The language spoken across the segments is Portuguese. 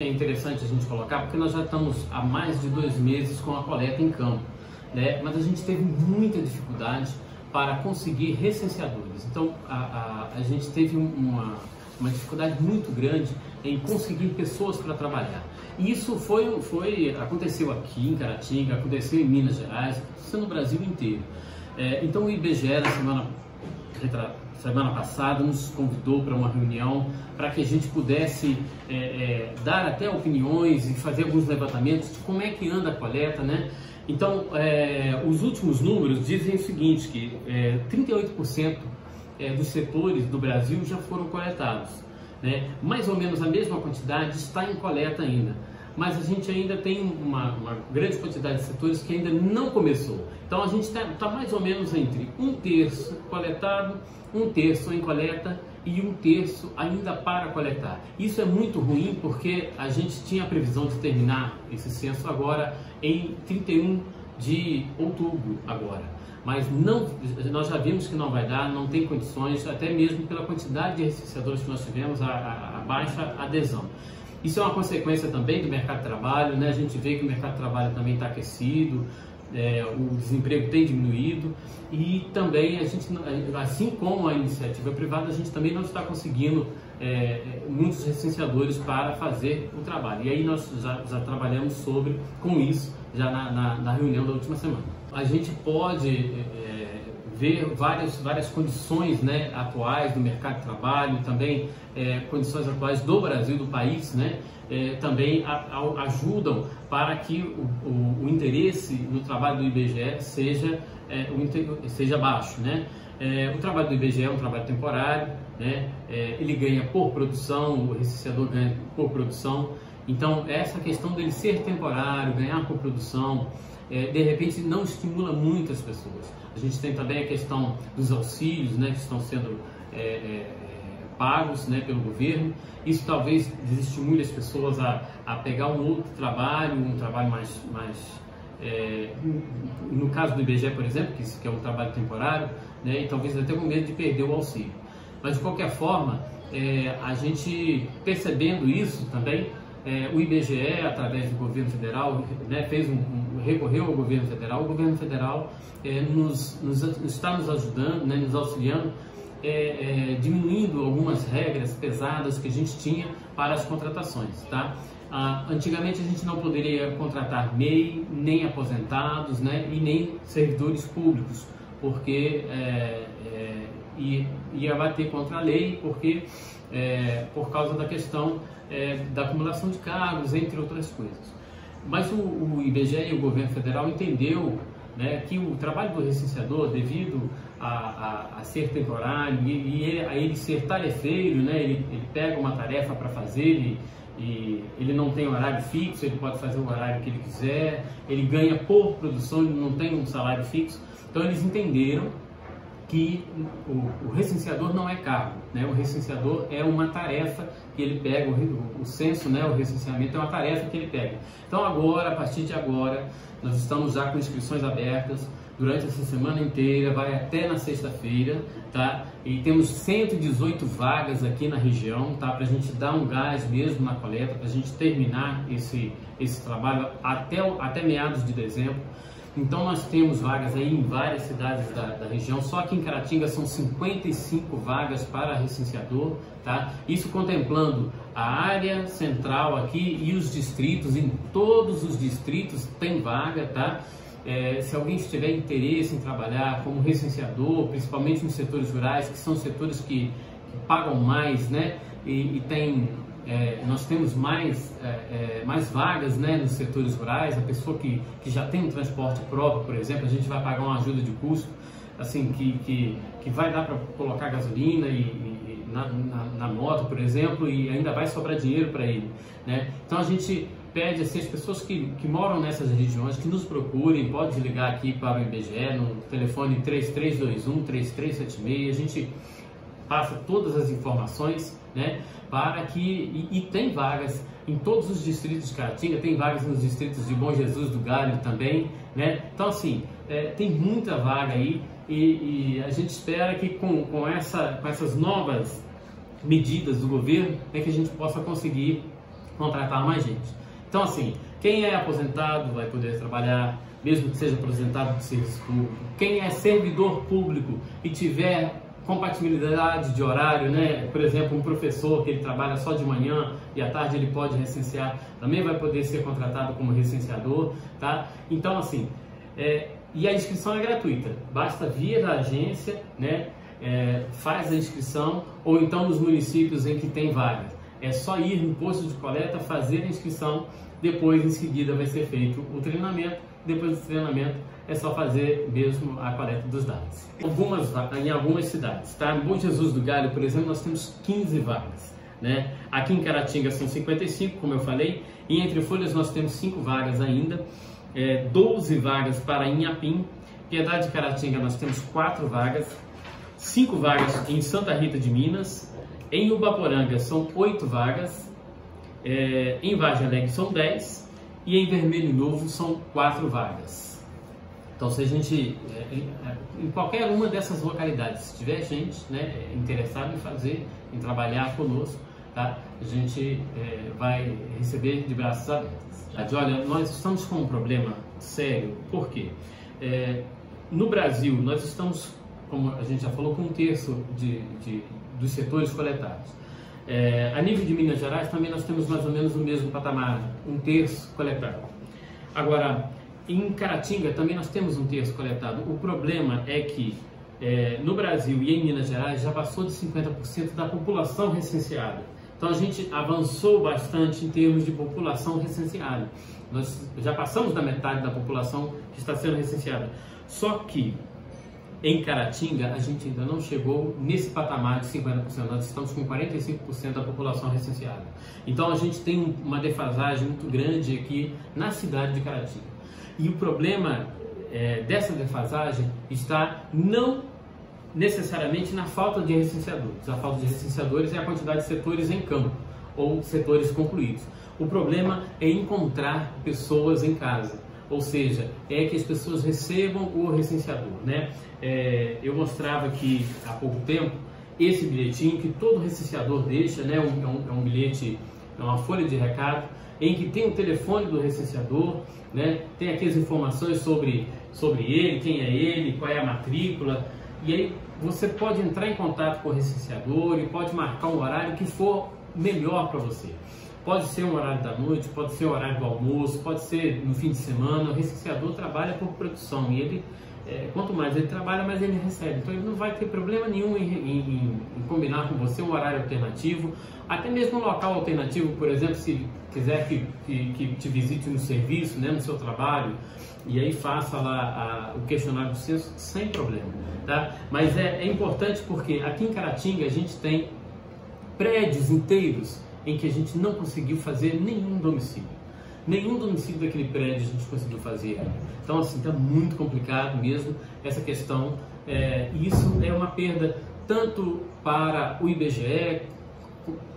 É interessante a gente colocar, porque nós já estamos há mais de 2 meses com a coleta em campo, né? Mas a gente teve muita dificuldade para conseguir recenseadores. Então a gente teve uma dificuldade muito grande em conseguir pessoas para trabalhar. E isso aconteceu aqui em Caratinga, aconteceu em Minas Gerais, aconteceu no Brasil inteiro. Então o IBGE na semana passada nos convidou para uma reunião para que a gente pudesse dar até opiniões e fazer alguns levantamentos de como é que anda a coleta, né? Então, os últimos números dizem o seguinte, que 38% dos setores do Brasil já foram coletados, né? Mais ou menos a mesma quantidade está em coleta ainda, mas a gente ainda tem uma grande quantidade de setores que ainda não começou. Então a gente está mais ou menos entre 1/3 coletado, 1/3 em coleta e 1/3 ainda para coletar. Isso é muito ruim porque a gente tinha a previsão de terminar esse censo agora em 31 de outubro agora. Mas nós já vimos que não vai dar, não tem condições, até mesmo pela quantidade de recenseadores que nós tivemos, a baixa adesão. Isso é uma consequência também do mercado de trabalho, né? A gente vê que o mercado de trabalho também está aquecido, o desemprego tem diminuído e também a gente, assim como a iniciativa privada, a gente também não está conseguindo muitos recenseadores para fazer o trabalho. E aí nós já trabalhamos com isso já na reunião da última semana. A gente pode ver várias condições, né, atuais do mercado de trabalho, também condições atuais do Brasil, do país, né, também ajudam para que o interesse no trabalho do IBGE seja baixo, né? O trabalho do IBGE é um trabalho temporário, né? Ele ganha por produção, o recenseador ganha por produção. Então essa questão dele ser temporário, ganhar por produção, de repente não estimula muitas pessoas. A gente tem também a questão dos auxílios, né, que estão sendo pagos, né, pelo governo. Isso talvez desestimule as pessoas a pegar um outro trabalho, um trabalho mais no caso do IBGE, por exemplo, que é um trabalho temporário, né, e talvez até com medo de perder o auxílio. Mas de qualquer forma, a gente percebendo isso também, o IBGE, através do governo federal, né, recorreu ao governo federal. O governo federal está nos ajudando, né, nos auxiliando, diminuindo algumas regras pesadas que a gente tinha para as contratações, tá? Antigamente a gente não poderia contratar MEI, nem aposentados, né, e nem servidores públicos, porque ia bater contra a lei, porque por causa da questão da acumulação de cargos, entre outras coisas. Mas o IBGE e o governo federal entendeu, né, que o trabalho do recenseador, devido a ser temporário e a ele ser tarefeiro, né, ele pega uma tarefa para fazer e ele não tem horário fixo, ele pode fazer o horário que ele quiser, ele ganha por produção, ele não tem um salário fixo. Então eles entenderam que o recenseador não é cargo, né? O recenseador é uma tarefa que ele pega, o censo, né? O recenseamento é uma tarefa que ele pega. Então agora, a partir de agora, nós estamos já com inscrições abertas durante essa semana inteira, vai até na sexta-feira, tá? E temos 118 vagas aqui na região, tá? Para a gente dar um gás mesmo na coleta, para a gente terminar esse trabalho até meados de dezembro. Então nós temos vagas aí em várias cidades da região. Só aqui em Caratinga são 55 vagas para recenseador, tá? Isso contemplando a área central aqui e os distritos. Em todos os distritos tem vaga, tá? Se alguém tiver interesse em trabalhar como recenseador, principalmente nos setores rurais, que são setores que pagam mais, né? Nós temos mais vagas, né, nos setores rurais. A pessoa que já tem um transporte próprio, por exemplo, a gente vai pagar uma ajuda de custo, assim, que vai dar para colocar gasolina na moto, por exemplo, e ainda vai sobrar dinheiro para ele, né? Então a gente pede assim, as pessoas que moram nessas regiões que nos procurem. Pode ligar aqui para o IBGE no telefone 3321-3376, a gente passa todas as informações, né, para que tem vagas em todos os distritos de Caratinga, tem vagas nos distritos de Bom Jesus do Galho também, né? Então assim, tem muita vaga aí e a gente espera que com essas novas medidas do governo, que a gente possa conseguir contratar mais gente. Então, assim, quem é aposentado vai poder trabalhar, mesmo que seja aposentado do serviço público. Quem é servidor público e tiver compatibilidade de horário, né? Por exemplo, um professor que ele trabalha só de manhã e à tarde ele pode recensear, também vai poder ser contratado como recenseador, tá? Então, assim, e a inscrição é gratuita, basta vir à agência, né? Faz a inscrição, ou então nos municípios em que tem vagas. É só ir no posto de coleta, fazer a inscrição, depois em seguida vai ser feito o treinamento, depois do treinamento é só fazer mesmo a coleta dos dados. Em algumas cidades, tá? Em Bom Jesus do Galho, por exemplo, nós temos 15 vagas, né? Aqui em Caratinga são 55, como eu falei, e Entre Folhas nós temos 5 vagas ainda, 12 vagas para Inhapim, Piedade de Caratinga nós temos 4 vagas, 5 vagas em Santa Rita de Minas, em Ubaporanga são 8 vagas, em Vargem Alegre são 10 e em Vermelho Novo são 4 vagas. Então, se a gente, em qualquer uma dessas localidades, se tiver gente, né, interessada em fazer, em trabalhar conosco, tá, a gente vai receber de braços abertos. Olha, nós estamos com um problema sério, por quê? No Brasil, nós estamos, como a gente já falou, com 1/3 dos setores coletados. A nível de Minas Gerais, também nós temos mais ou menos o mesmo patamar, 1/3 coletado. Agora, em Caratinga também nós temos 1/3 coletado. O problema é que no Brasil e em Minas Gerais já passou de 50% da população recenseada. Então a gente avançou bastante em termos de população recenseada. Nós já passamos da metade da população que está sendo recenseada. Só que em Caratinga a gente ainda não chegou nesse patamar de 50%. Nós estamos com 45% da população recenseada. Então a gente tem uma defasagem muito grande aqui na cidade de Caratinga. E o problema dessa defasagem está não necessariamente na falta de recenseadores. A falta de recenseadores é a quantidade de setores em campo ou setores concluídos. O problema é encontrar pessoas em casa, ou seja, é que as pessoas recebam o recenseador, né? Eu mostrava aqui há pouco tempo esse bilhetinho que todo recenseador deixa, né? É um bilhete, é uma folha de recado em que tem o telefone do recenseador, né? Tem aqui as informações sobre ele, quem é ele, qual é a matrícula, e aí você pode entrar em contato com o recenseador e pode marcar um horário que for melhor para você. Pode ser um horário da noite, pode ser o horário do almoço, pode ser no fim de semana. O recenseador trabalha por produção e ele, quanto mais ele trabalha, mais ele recebe. Então ele não vai ter problema nenhum em combinar com você um horário alternativo, até mesmo um local alternativo, por exemplo, se quiser que te visite no serviço, né, no seu trabalho, e aí faça lá o questionário do censo sem problema, tá? Mas é importante porque aqui em Caratinga a gente tem prédios inteiros em que a gente não conseguiu fazer nenhum domicílio. Nenhum domicílio daquele prédio a gente conseguiu fazer. Então, assim, está muito complicado mesmo essa questão. Isso é uma perda tanto para o IBGE,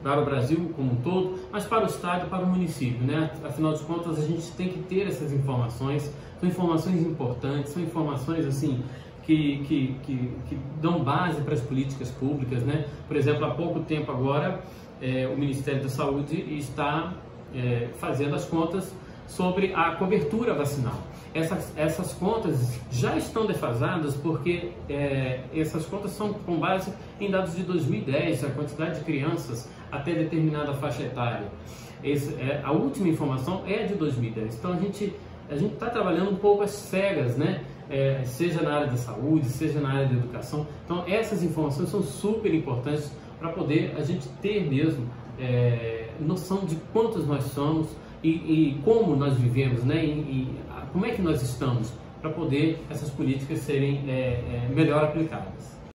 para o Brasil como um todo, mas para o Estado e para o município, né? Afinal de contas, a gente tem que ter essas informações. São informações importantes, são informações, assim, que dão base para as políticas públicas, né? Por exemplo, há pouco tempo agora, o Ministério da Saúde está fazendo as contas sobre a cobertura vacinal. Essas contas já estão defasadas porque essas contas são com base em dados de 2010, a quantidade de crianças até determinada faixa etária. A última informação é de 2010, então a gente está trabalhando um pouco às cegas, né? Seja na área da saúde, seja na área da educação. Então essas informações são super importantes para poder a gente ter mesmo noção de quantos nós somos e como nós vivemos, né? E como é que nós estamos, para poder essas políticas serem melhor aplicadas.